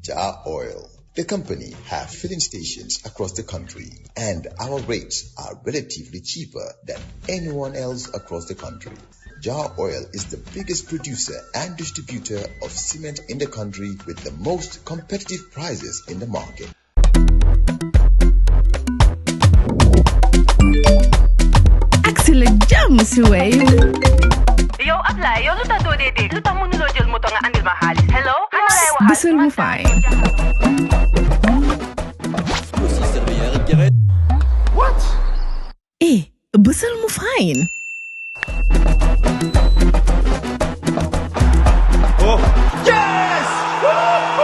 Jar Oil. The company have filling stations across the country, and our rates are relatively cheaper than anyone else across the country. Jar Oil is the biggest producer and distributor of cement in the country with the most competitive prices in the market. Excellent jam, Wave. Yo, apply. Yo, luta do de. Luta munulo jël moto nga andil ma xaalis. Hello? Busel mu fine. What? Busel mu fine. Oh, yes!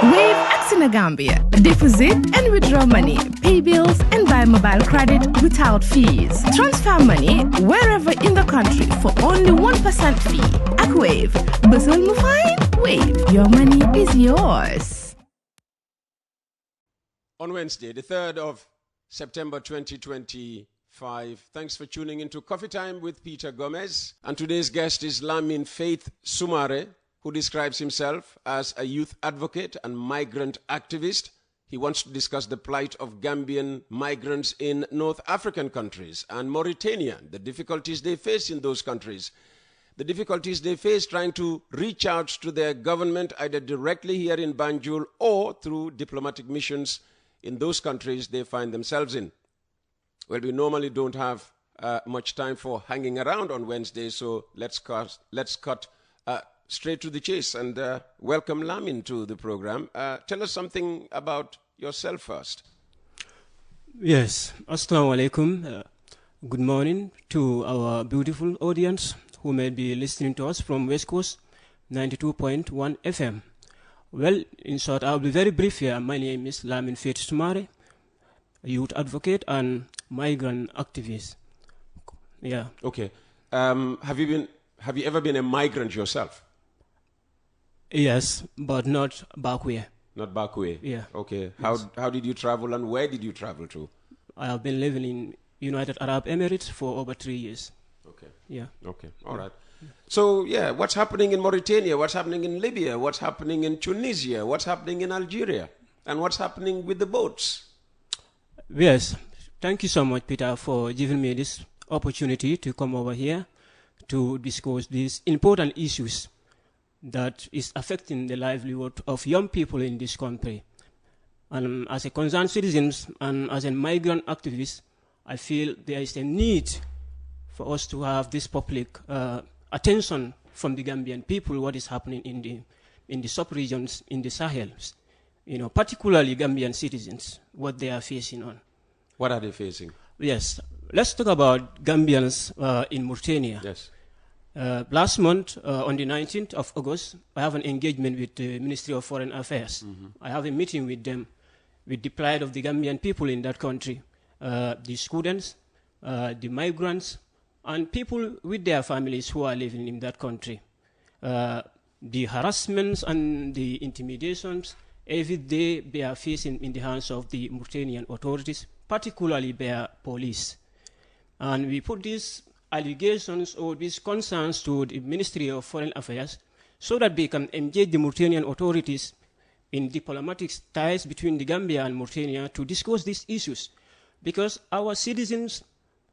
Wave acts in Gambia. Deposit and withdraw money, pay bills and buy mobile credit without fees. Transfer money wherever in the country for only 1% fee. At Wave, Busel mu fine. Wave, your money is yours. On Wednesday, the 3rd of September 2025, thanks for tuning into Coffee Time with Peter Gomez. And today's guest is Lamin Faith Sumare, who describes himself as a youth advocate and migrant activist. He wants to discuss the plight of Gambian migrants in North African countries and Mauritania, the difficulties they face in those countries, the difficulties they face trying to reach out to their government either directly here in Banjul or through diplomatic missions in those countries they find themselves in. Well, we normally don't have much time for hanging around on Wednesday, so let's cut straight to the chase and welcome Lamin to the program. Tell us something about yourself first. Yes, Assalamu alaikum. Good morning to our beautiful audience who may be listening to us from West Coast 92.1 FM. Well, in short, I'll be very brief here. My name is Lamin Faith Sumare, a youth advocate and migrant activist. Yeah. Okay. Have you ever been a migrant yourself? Yes, but not back way. Not back way? Yeah. Okay. Yes. How did you travel and where did you travel to? I have been living in United Arab Emirates for over 3 years. Okay. Yeah. Okay. All right. So, yeah, what's happening in Mauritania? What's happening in Libya? What's happening in Tunisia? What's happening in Algeria? And what's happening with the boats? Yes. Thank you so much, Peter, for giving me this opportunity to come over here to discuss these important issues that is affecting the livelihood of young people in this country. And as a concerned citizen and as a migrant activist, I feel there is a need for us to have this public attention from the Gambian people, what is happening in the sub-regions, in the Sahel, particularly Gambian citizens, what they are facing on. What are they facing? Yes. Let's talk about Gambians in Mauritania. Yes. Last month, on the 19th of August, I have an engagement with the Ministry of Foreign Affairs. Mm-hmm. I have a meeting with them, with the plight of the Gambian people in that country, the students, the migrants, and people with their families who are living in that country. The harassments and the intimidations every day they are facing in the hands of the Mauritanian authorities, particularly their police. And we put these allegations or these concerns to the Ministry of Foreign Affairs so that they can engage the Mauritanian authorities in diplomatic ties between the Gambia and Mauritania to discuss these issues, because our citizens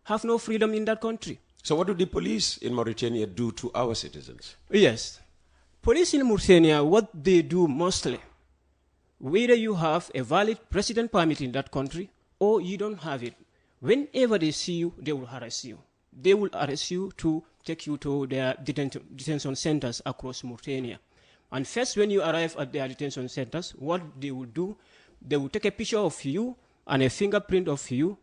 have no freedom in that country. So what do the police in Mauritania do to our citizens? Yes. Police in Mauritania, what they do mostly, whether you have a valid resident permit in that country or you don't have it, whenever they see you, they will harass you. They will arrest you to take you to their detention centers across Mauritania. And first, when you arrive at their detention centers, what they will do, they will take a picture of you and a fingerprint of you,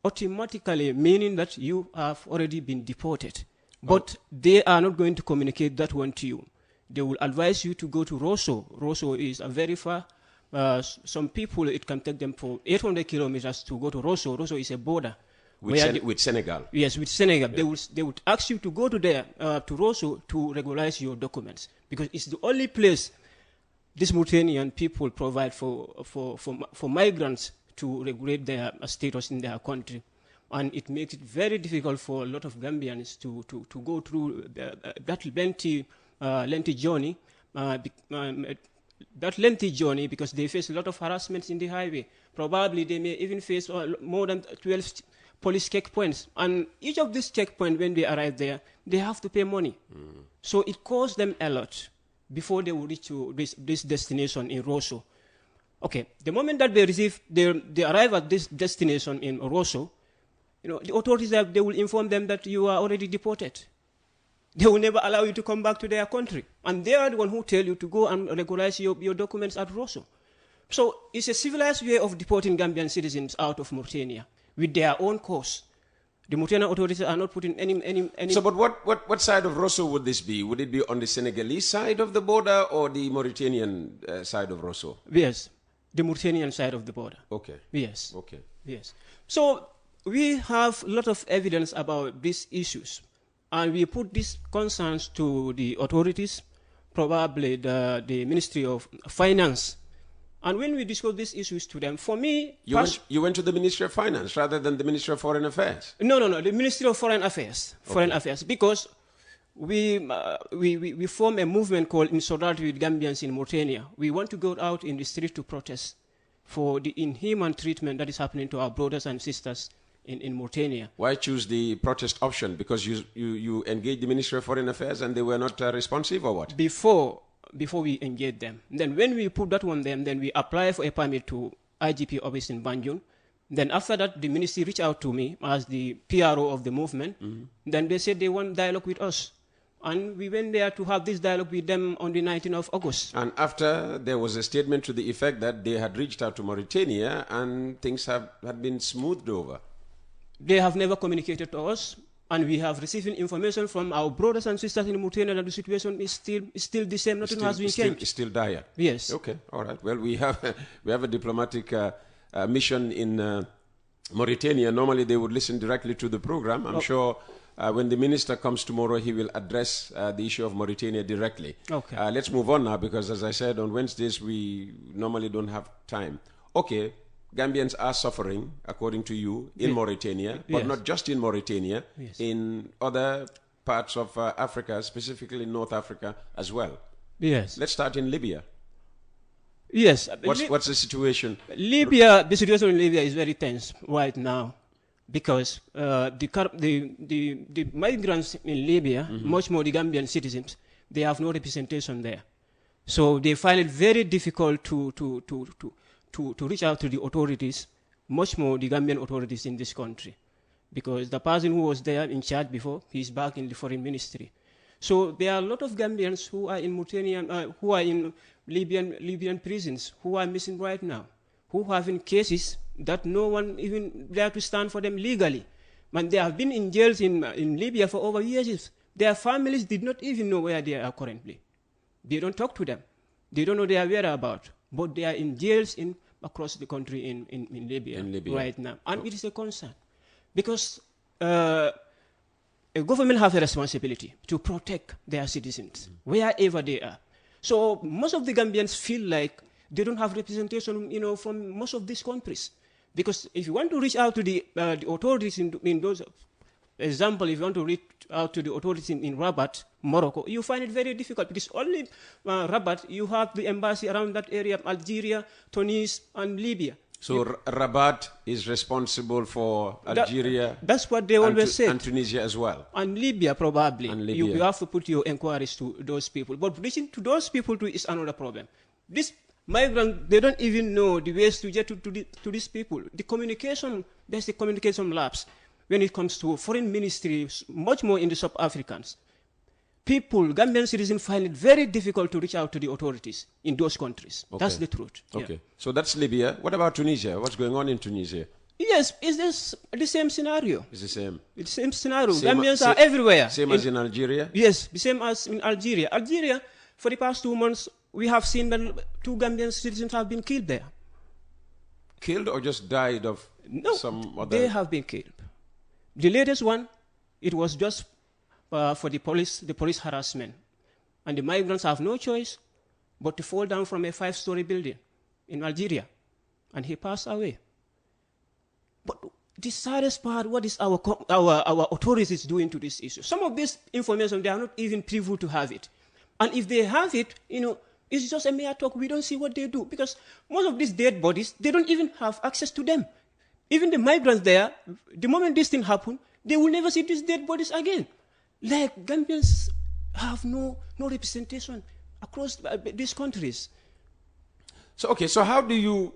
automatically meaning that you have already been deported. But they are not going to communicate that one to you. They will advise you to go to Rosso. Rosso is a very far. Some people, it can take them for 800 kilometers to go to Rosso. Rosso is a border. With Senegal? Yes, with Senegal. Yeah. They would ask you to go to there, to Rosso, to regularize your documents, because it's the only place these Mauritanian people provide for migrants to regulate their status in their country. And it makes it very difficult for a lot of Gambians to go through that lengthy journey that lengthy journey because they face a lot of harassments in the highway. Probably they may even face more than 12 police checkpoints. And each of these checkpoints, when they arrive there, they have to pay money. So it costs them a lot before they will reach to this destination in Rosso. Okay, the moment that they arrive at this destination in Rosso, the authorities, they will inform them that you are already deported. They will never allow you to come back to their country. And they are the one who tell you to go and regularize your documents at Rosso. So it's a civilized way of deporting Gambian citizens out of Mauritania with their own cost. The Mauritanian authorities are not putting any... So, but what side of Rosso would this be? Would it be on the Senegalese side of the border or the Mauritanian side of Rosso? Yes, the Mauritanian side of the border. Okay. Yes. Okay. Yes. So we have a lot of evidence about these issues. And we put these concerns to the authorities, probably the Ministry of Finance. And when we discuss these issues to them, for me... You went to the Ministry of Finance rather than the Ministry of Foreign Affairs? No, the Ministry of Foreign Affairs. Okay. Foreign Affairs. Because we form a movement called In Solidarity with Gambians in Mauritania. We want to go out in the street to protest for the inhuman treatment that is happening to our brothers and sisters in Mauritania. Why choose the protest option? Because you engaged the Ministry of Foreign Affairs and they were not responsive, or what? Before we engage them. Then when we put that on them, then we apply for a permit to IGP office in Banjul. Then after that, the ministry reached out to me as the PRO of the movement. Then they said they want dialogue with us. And we went there to have this dialogue with them on the 19th of August. And after, there was a statement to the effect that they had reached out to Mauritania and things had been smoothed over. They have never communicated to us, and we have received information from our brothers and sisters in Mauritania that the situation is still the same. Nothing has been changed. It's still dire. Yes. Okay. All right. Well, we have a diplomatic mission in Mauritania. Normally, they would listen directly to the program. I'm sure when the minister comes tomorrow, he will address the issue of Mauritania directly. Okay. Let's move on now, because as I said, on Wednesdays we normally don't have time. Okay. Gambians are suffering, according to you, in Mauritania, but not just in Mauritania, in other parts of Africa, specifically North Africa as well. Yes. Let's start in Libya. Yes. What's the situation? Libya, the situation in Libya is very tense right now because the migrants in Libya, much more the Gambian citizens, they have no representation there. So they find it very difficult to reach out to the authorities, much more the Gambian authorities in this country, because the person who was there in charge before, he's back in the foreign ministry. So there are a lot of Gambians who are in Mauritania, who are in Libyan prisons, who are missing right now, who have in cases that no one even dare to stand for them legally. And they have been in jails in Libya for over years. Their families did not even know where they are currently. They don't talk to them. They don't know their whereabouts. But they are in jails across the country in Libya right now. And it is a concern. Because a government has a responsibility to protect their citizens, wherever they are. So most of the Gambians feel like they don't have representation, from most of these countries. Because if you want to reach out to the authorities in those... Example, if you want to reach out to the authorities in Rabat, Morocco, you find it very difficult because only Rabat, you have the embassy around that area, Algeria, Tunisia, and Libya. So Rabat is responsible for Algeria. That's what they always say. And Tunisia as well. And Libya, probably. And Libya. You have to put your inquiries to those people. But reaching to those people is another problem. These migrants, they don't even know the ways to get to these people. The communication, there's the communication lapse. When it comes to foreign ministries, much more in the sub-Africans, Gambian citizens find it very difficult to reach out to the authorities in those countries. Okay. That's the truth. Okay. Yeah. So that's Libya. What about Tunisia? What's going on in Tunisia? Yes, it's the same scenario. It's the same. It's the same scenario. Gambians are everywhere. Same as in Algeria? Yes, the same as in Algeria. Algeria, for the past 2 months, we have seen that 2 Gambian citizens have been killed there. Killed or just died of some other... They have been killed. The latest one, it was just for the police harassment. And the migrants have no choice but to fall down from a 5-story building in Algeria. And he passed away. But the saddest part, what is our authorities doing to this issue? Some of this information, they are not even privy to have it. And if they have it, It's just a mere talk. We don't see what they do because most of these dead bodies, they don't even have access to them. Even the migrants there, the moment this thing happen, they will never see these dead bodies again. Like Gambians have no representation across these countries. So how do you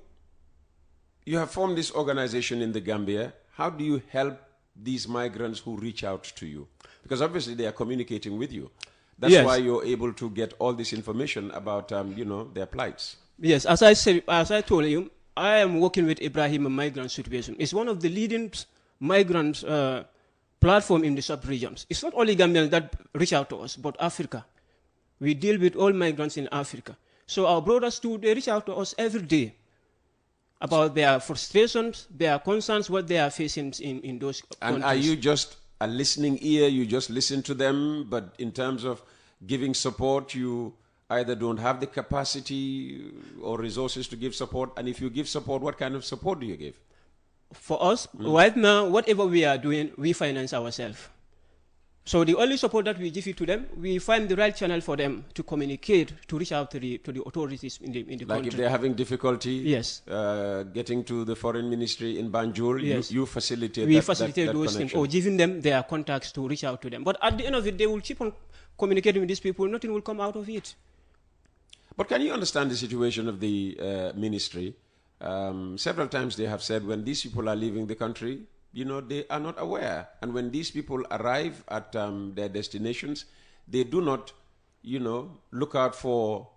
have formed this organization in the Gambia? How do you help these migrants who reach out to you? Because obviously they are communicating with you. That's why you're able to get all this information about, their plights. Yes, as I told you, I am working with Ibrahim Migrant Situation. It's one of the leading migrant platform in the sub-regions. It's not only Gambians that reach out to us, but Africa. We deal with all migrants in Africa. So our brothers too, they reach out to us every day about their frustrations, their concerns, what they are facing in those countries. And are you just a listening ear? You just listen to them, but in terms of giving support, you either don't have the capacity or resources to give support? And if you give support, what kind of support do you give? For us, right now, whatever we are doing, we finance ourselves. So the only support that we give it to them, we find the right channel for them to communicate, to reach out to the authorities in the country. Like if they're having difficulty yes. Getting to the foreign ministry in Banjul, yes. you facilitate we that facilitate those connection. things, or giving them their contacts to reach out to them. But at the end of it, they will keep on communicating with these people. Nothing will come out of it. But can you understand the situation of the ministry? Several times they have said when these people are leaving the country, they are not aware. And when these people arrive at their destinations, they do not, look out for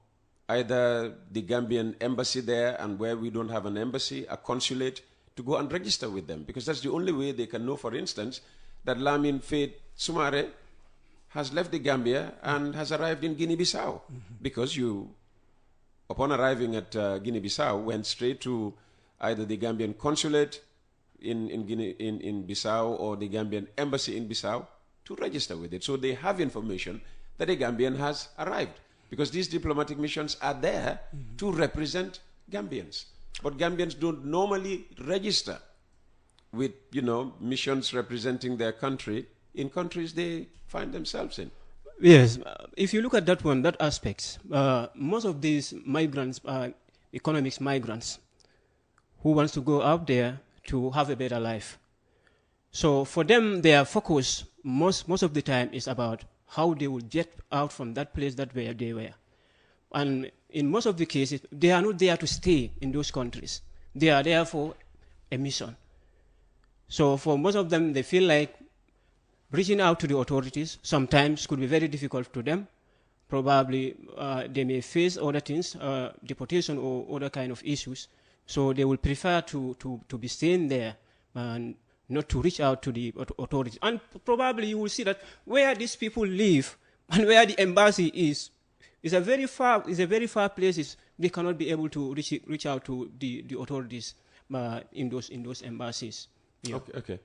either the Gambian embassy there, and where we don't have an embassy, a consulate, to go and register with them. Because that's the only way they can know, for instance, that Lamin Faith Sumare has left the Gambia and has arrived in Guinea-Bissau. Because you, upon arriving at Guinea-Bissau, went straight to either the Gambian consulate in Bissau or the Gambian embassy in Bissau to register with it. So they have information that a Gambian has arrived, because these diplomatic missions are there to represent Gambians. But Gambians don't normally register with, missions representing their country in countries they find themselves in. Yes, if you look at that aspect, most of these migrants are economics migrants who wants to go out there to have a better life. So for them, their focus most of the time is about how they will get out from that place that where they were. And in most of the cases, they are not there to stay in those countries. They are there for a mission. So for most of them, they feel like reaching out to the authorities sometimes could be very difficult to them. Probably they may face other things, deportation or other kind of issues. So they will prefer to be staying there and not to reach out to the authorities. And probably you will see that where these people live and where the embassy is a very far places. They cannot be able to reach out to the authorities in those embassies. Yeah. Okay.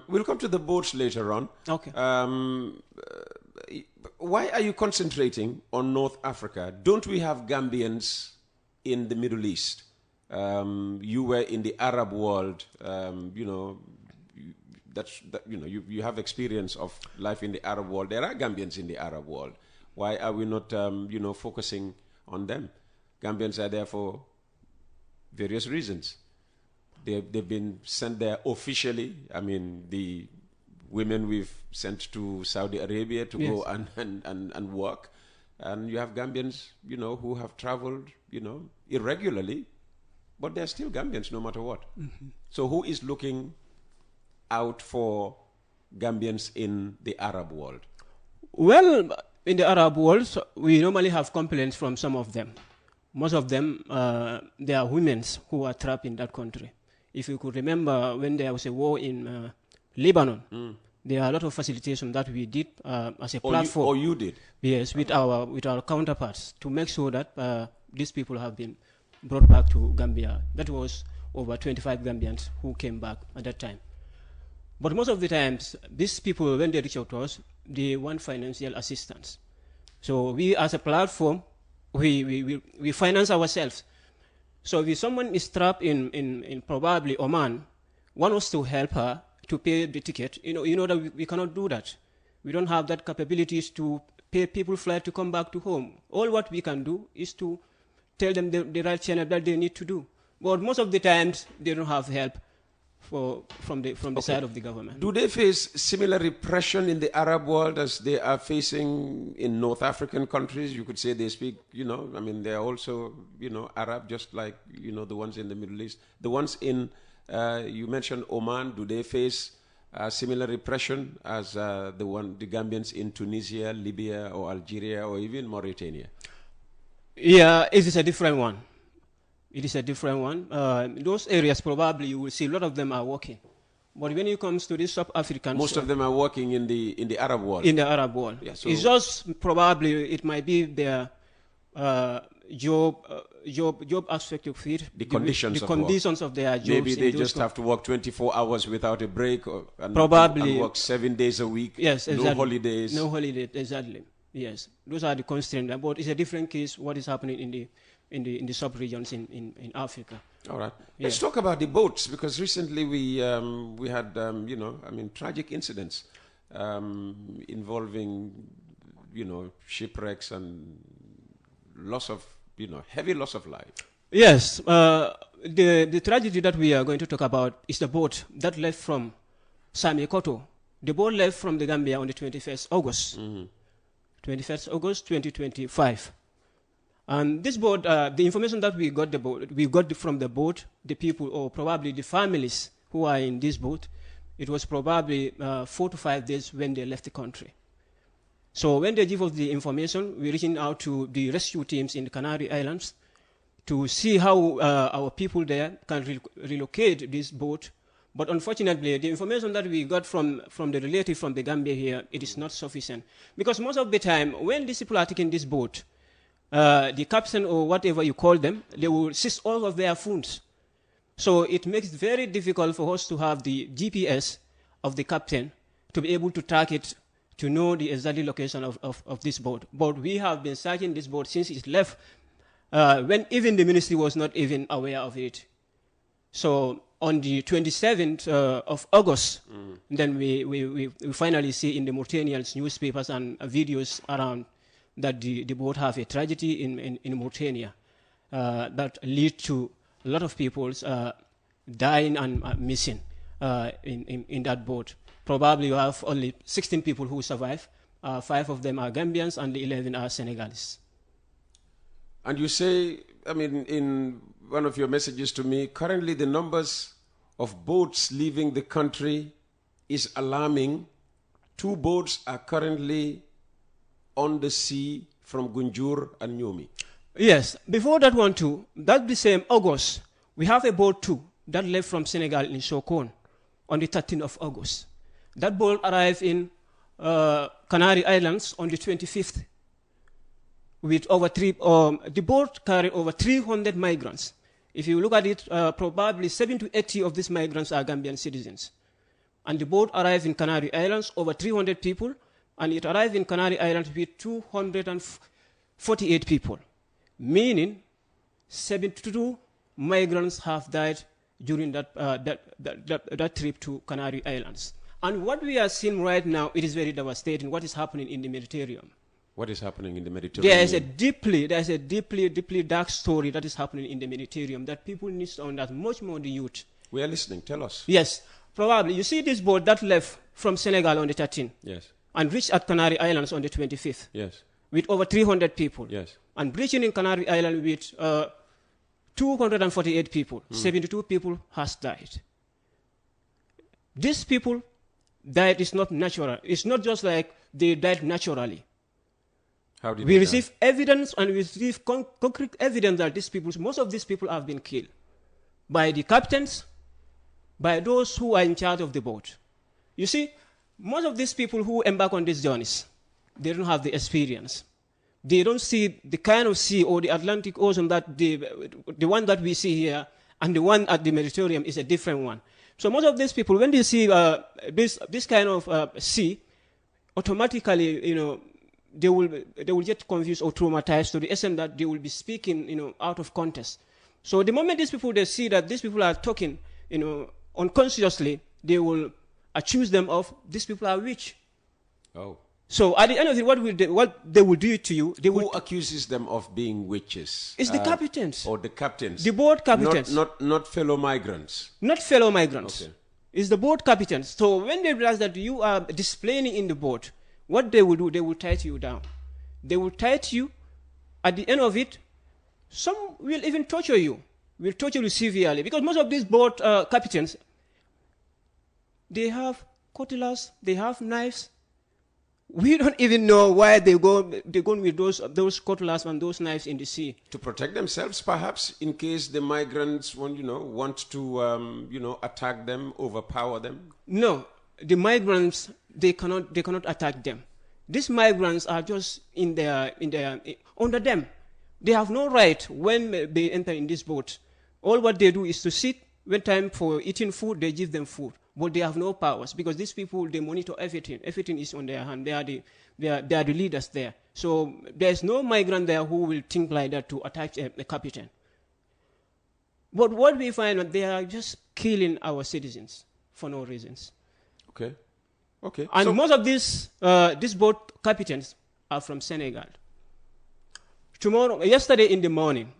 We'll come to the boats later on. Okay. Why are you concentrating on North Africa? Don't we have Gambians in the Middle East? You were in the Arab world. You have experience of life in the Arab world. There are Gambians in the Arab world. Why are we not, focusing on them? Gambians are there for various reasons. They've been sent there officially. I mean, the women we've sent to Saudi Arabia to go and work. And you have Gambians, who have traveled, irregularly, but they're still Gambians no matter what. So who is looking out for Gambians in the Arab world? Well, in the Arab world, we normally have complaints from some of them. Most of them, they are women who are trapped in that country. If you could remember when there was a war in Lebanon, there are a lot of facilitation that we did as a platform. You did? Yes, with our counterparts to make sure that these people have been brought back to Gambia. That was over 25 Gambians who came back at that time. But most of the times, these people, when they reach out to us, they want financial assistance. So we, as a platform, we finance ourselves. So if someone is trapped in probably Oman, want us to help her to pay the ticket, you know that we cannot do that. We don't have that capabilities to pay people flight to come back to home. All what we can do is to tell them the right channel that they need to do. But most of the times, they don't have help from the side of the government. Do they face similar repression in the Arab world as they are facing in North African countries? You could say they speak, they're also, Arab, just like, the ones in the Middle East. The ones in, you mentioned Oman, do they face similar repression as the Gambians in Tunisia, Libya, or Algeria, or even Mauritania? Yeah, it is a different one. It is a different one. In those areas, probably you will see a lot of them are working. But when it comes to the sub-Africans... Most of them are working in the Arab world. In the Arab world. Yeah, so it's just probably, it might be their job aspect of it. The conditions of their jobs. Maybe they just have to work 24 hours without a break. And work 7 days a week. Yes, exactly. No holidays. No holidays, exactly. Yes. Those are the constraints. But it's a different case, what is happening in the sub-regions in Africa. All right. Let's talk about the boats, because recently we had, tragic incidents involving, shipwrecks and heavy loss of life. Yes. The tragedy that we are going to talk about is the boat that left from Sami Koto. The boat left from the Gambia on the 21st August. 21st August 2025. And this boat, the information that we got from the boat, the people, or probably the families who are in this boat, it was probably 4 to 5 days when they left the country. So when they give us the information, we're reaching out to the rescue teams in the Canary Islands to see how our people there can relocate this boat. But unfortunately, the information that we got from the relative from the Gambia here, it is not sufficient. Because most of the time, when these people are taking this boat, the captain or whatever you call them, they will seize all of their phones. So it makes it very difficult for us to have the GPS of the captain to be able to track it, to know the exact location of this boat. But we have been searching this boat since it left, when even the ministry was not even aware of it. So on the 27th of August, then we finally see in the Mauritanian newspapers and videos around that the boat have a tragedy in Mauritania that lead to a lot of people dying and missing in that boat. Probably you have only 16 people who survive. 5 of them are Gambians and the 11 are Senegalese. And you say, in one of your messages to me, currently the numbers of boats leaving the country is alarming. 2 boats are currently on the sea from Gunjur and Nyomi. Yes, before that one too, that the same August, we have a boat too that left from Senegal in Sokone on the 13th of August. That boat arrived in Canary Islands on the 25th with the boat carried over 300 migrants. If you look at it, probably 70 to 80 of these migrants are Gambian citizens. And the boat arrived in Canary Islands, over 300 people, and it arrived in Canary Islands with 248 people, meaning 72 migrants have died during that trip to Canary Islands. And what we are seeing right now, it is very devastating, what is happening in the Mediterranean. What is happening in the Mediterranean? There is a deeply dark story that is happening in the Mediterranean that people need to understand, much more the youth. We are listening. Tell us. Yes, probably. You see this boat that left from Senegal on the 13th. Yes. And reached at Canary Islands on the 25th. Yes. With over 300 people. Yes. And reaching in Canary Island with 248 people. 72 people has died. These people died is not natural. It's not just like they died naturally. How did we receive evidence, and we receive concrete evidence that most of these people have been killed by the captains, by those who are in charge of the boat. You see, most of these people who embark on these journeys, they don't have the experience. They don't see the kind of sea or the Atlantic Ocean that the one that we see here and the one at the Mediterranean is a different one. So most of these people, when they see this kind of sea, automatically, they will get confused or traumatized to the extent that they will be speaking, out of context. So the moment these people, they see that these people are talking, unconsciously, they will accuse them of, these people are witch. Oh. So at the end of it, what they will do to you, Who accuses them of being witches? It's the captains. Or the captains? The boat captains. Not fellow migrants? Not fellow migrants. Okay. It's the boat captains. So when they realize that you are displaying in the boat, what they will do, they will tie you down. They will tie you. At the end of it, some will even torture you. Will torture you severely. Because most of these boat captains, they have cutlass, they have knives. We don't even know why they're going with those cutlass and those knives in the sea. To protect themselves, perhaps, in case the migrants want to attack them, overpower them. No, the migrants they cannot attack them. These migrants are just under them. They have no right when they enter in this boat. All what they do is to sit. When time for eating food, they give them food. But they have no powers because these people, they monitor everything. Everything is on their hand. They are the leaders there. So there's no migrant there who will think like that to attack a captain. But what we find, they are just killing our citizens for no reasons. Okay. And so most of these boat captains are from Senegal. Yesterday in the morning,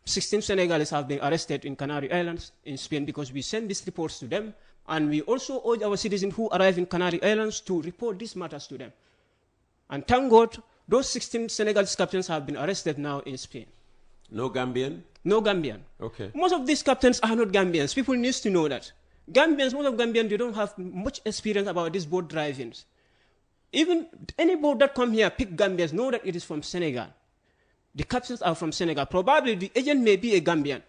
16 Senegalese have been arrested in Canary Islands in Spain because we sent these reports to them. And we also urge our citizens who arrive in Canary Islands to report these matters to them. And thank God, those 16 Senegalese captains have been arrested now in Spain. No Gambian? No Gambian. Okay. Most of these captains are not Gambians. People need to know that. Most of Gambians, they don't have much experience about these boat drivings. Even any boat that come here, pick Gambians, know that it is from Senegal. The captains are from Senegal. Probably the agent may be a Gambian.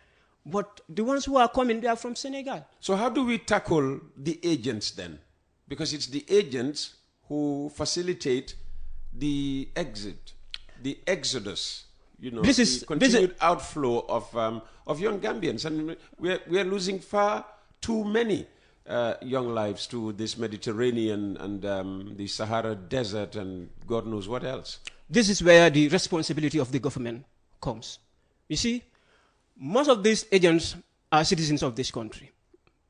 But the ones who are coming, they are from Senegal. So how do we tackle the agents then? Because it's the agents who facilitate the exodus, the continued outflow of young Gambians. And we are losing far too many young lives to this Mediterranean and the Sahara Desert and God knows what else. This is where the responsibility of the government comes. You see, most of these agents are citizens of this country.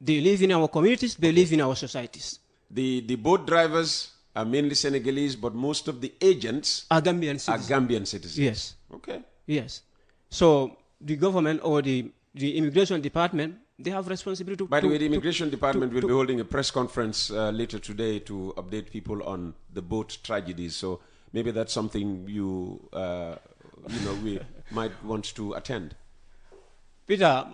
They live in our communities, they live in our societies. The boat drivers are mainly Senegalese, but most of the agents are Gambian citizens. Yes. Okay. Yes. So the government or the immigration department, they have responsibility to... By the way, the immigration department will be holding a press conference later today to update people on the boat tragedies. So maybe that's something we might want to attend. Peter,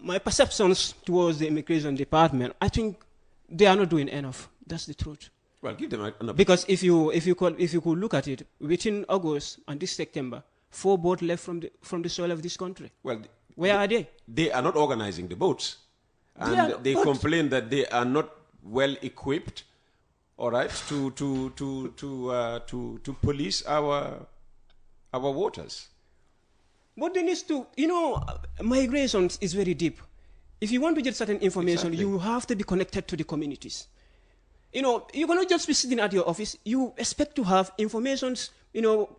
my perceptions towards the immigration department, I think they are not doing enough. That's the truth. Well, give them an because if you could look at it, within August and this September, 4 boats left from the soil of this country. Well, where are they? They are not organizing the boats, and they complain that they are not well equipped. All right, to police our waters. But they need to, migration is very deep. If you want to get certain information, you have to be connected to the communities. You cannot just be sitting at your office. You expect to have information,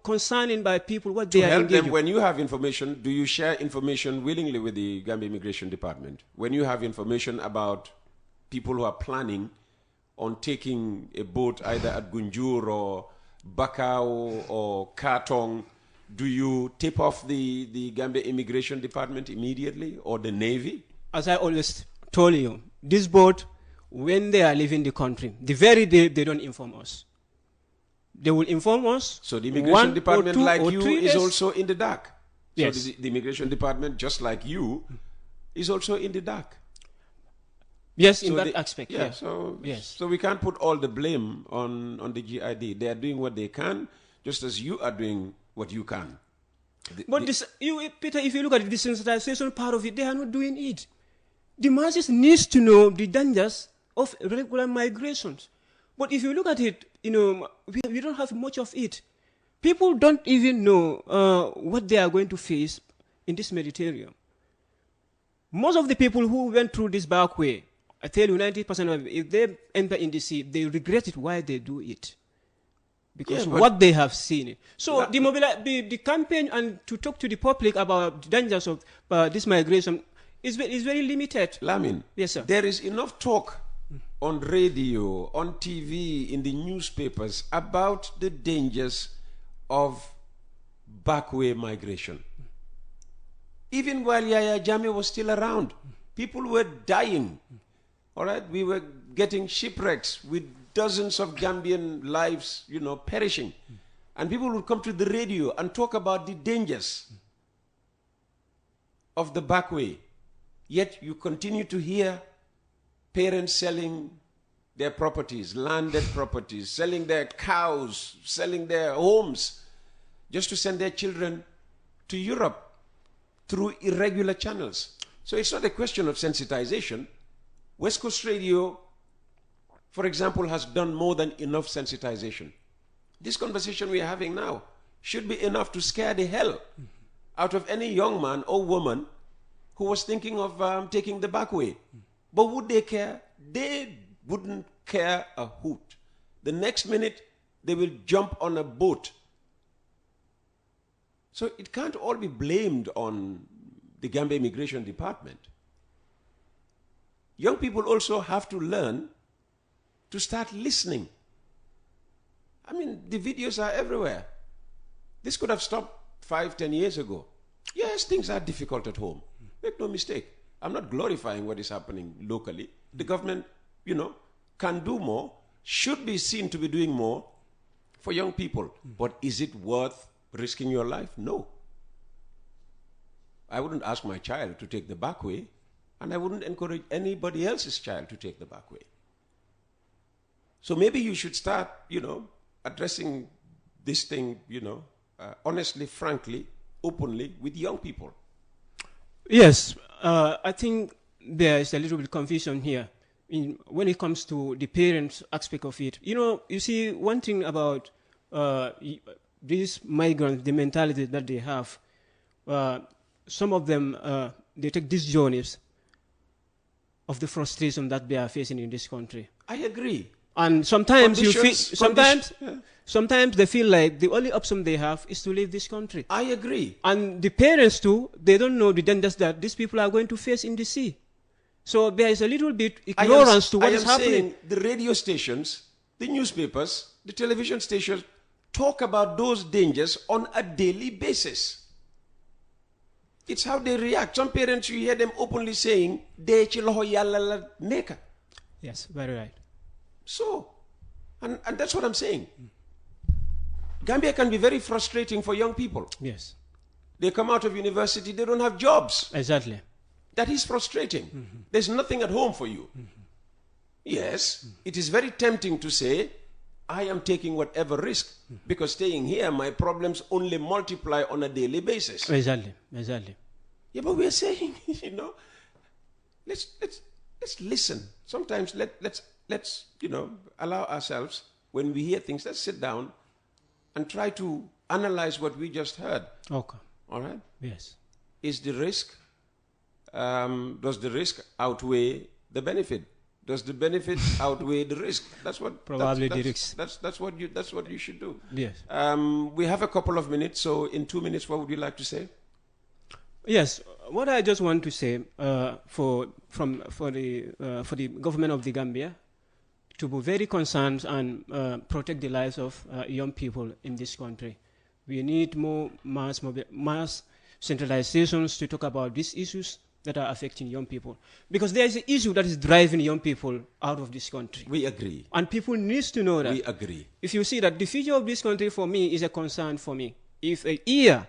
concerning by people what they are engaged in. To help them, when you have information, do you share information willingly with the Gambia Immigration Department? When you have information about people who are planning on taking a boat either at Gunjur or Bakau or Katong, do you tip off the Gambia Immigration Department immediately or the Navy? As I always told you, this boat, when they are leaving the country, the very day they don't inform us. They will inform us. So the Immigration Department, like you, is days. also in the dark. Yes. So the Immigration Department, just like you, is also in the dark. Yes, in that aspect. Yeah, so we can't put all the blame on the GID. They are doing what they can, just as you are doing what you can. But Peter, if you look at the desensitization part of it, they are not doing it. The masses need to know the dangers of regular migrations. But if you look at it, we don't have much of it. People don't even know what they are going to face in this Mediterranean. Most of the people who went through this back way, I tell you, 90% of them, if they enter in the sea, they regret it why they do it. Because what they have seen. So the campaign and to talk to the public about the dangers of this migration is very limited. Lamin, yes, sir. There is enough talk on radio, on TV, in the newspapers about the dangers of backway migration. Even while Yahya Jammeh was still around, people were dying. All right, we were getting shipwrecks with dozens of Gambian lives, perishing. And people would come to the radio and talk about the dangers of the backway. Yet you continue to hear parents selling their properties, landed properties, selling their cows, selling their homes, just to send their children to Europe through irregular channels. So it's not a question of sensitization. West Coast Radio, for example, has done more than enough sensitization. This conversation we are having now should be enough to scare the hell out of any young man or woman who was thinking of taking the back way. But would they care? They wouldn't care a hoot. The next minute, they will jump on a boat. So it can't all be blamed on the Gambia Immigration Department. Young people also have to learn to start listening. I mean, the videos are everywhere. This could have stopped 5-10 years ago. Yes, things are difficult at home. Make no mistake. I'm not glorifying what is happening locally. The government, can do more, should be seen to be doing more for young people. But is it worth risking your life? No. I wouldn't ask my child to take the back way, and I wouldn't encourage anybody else's child to take the back way. So maybe you should start, addressing this thing, honestly, frankly, openly with young people. Yes, I think there is a little bit of confusion here when it comes to the parents aspect of it. You see, one thing about these migrants, the mentality that they have, some of them, they take these journeys of the frustration that they are facing in this country. I agree. And sometimes sometimes they feel like the only option they have is to leave this country. I agree. And the parents too, they don't know the dangers that these people are going to face in the sea. So there is a little bit ignorance to what is happening. The radio stations, the newspapers, the television stations talk about those dangers on a daily basis. It's how they react. Some parents, you hear them openly saying, yes, very right. So, and that's what I'm saying. Gambia can be very frustrating for young people. Yes. They come out of university, they don't have jobs. Exactly. That is frustrating. There's nothing at home for you. Yes, it is very tempting to say, I am taking whatever risk, because staying here, my problems only multiply on a daily basis. Exactly. Yeah, but we're saying, let's listen. Sometimes let's allow ourselves, when we hear things, let's sit down and try to analyze what we just heard. Okay. All right? Yes. Is the risk, does the risk outweigh the benefit? Does the benefit outweigh the risk? That's what probably the risk. That's what you should do. Yes. We have a couple of minutes, so in 2 minutes, what would you like to say? Yes. What I just want to say for the government of the Gambia to be very concerned and protect the lives of young people in this country. We need more mass centralizations to talk about these issues that are affecting young people. Because there is an issue that is driving young people out of this country. We agree. And people need to know that. We agree. If you see that the future of this country for me is a concern for me. If a year,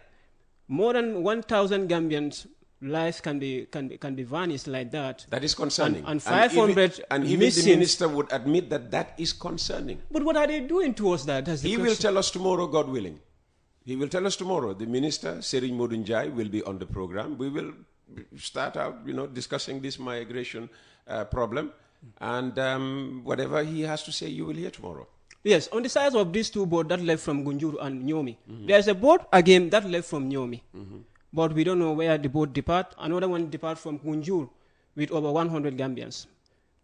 more than 1,000 Gambians' lives can be vanished like that. That is concerning. And 500 and even the minister would admit that is concerning. But what are they doing towards that? He will tell us tomorrow, God willing. He will tell us tomorrow. The minister, Serigne Modunjai, will be on the program. We will start out, discussing this migration problem. And whatever he has to say, you will hear tomorrow. Yes, on the sides of these two boats that left from Gunjur and Nyomi, there's a boat again that left from Nyomi. But we don't know where the boat depart. Another one depart from Gunjur with over 100 Gambians.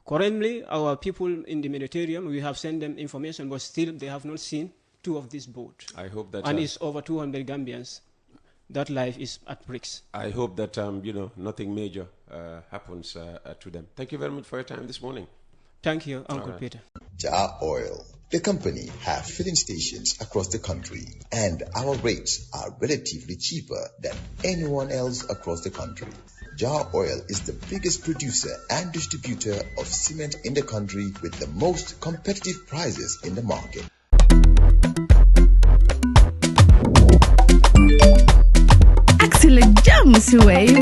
Currently, our people in the Mediterranean, we have sent them information, but still they have not seen two of these boats. I hope that... And it's over 200 Gambians. That life is at risk. I hope that, nothing major happens to them. Thank you very much for your time this morning. Thank you, Uncle Peter. Jar Oil. The company have filling stations across the country, and our rates are relatively cheaper than anyone else across the country. Jar Oil is the biggest producer and distributor of cement in the country with the most competitive prices in the market. Excellent jam si Wave.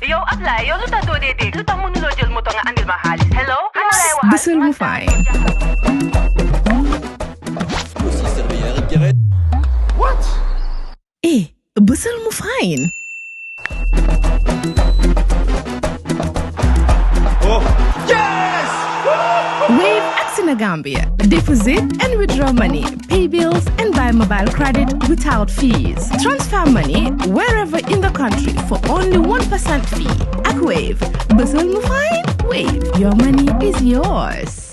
Yo, apply. Yo, luta do dede. Luta mënuloo jël moto nga andil ma xaalis. Hello? Bësal mu fay. What? Bësal mu fay. Oh, yes! Wave Activism Gambia. Deposit and withdraw money, pay bills and buy mobile credit without fees. Transfer money wherever in the country for only 1% fee. Ak Wave. Bësal mu fay. Wave. Your money is yours.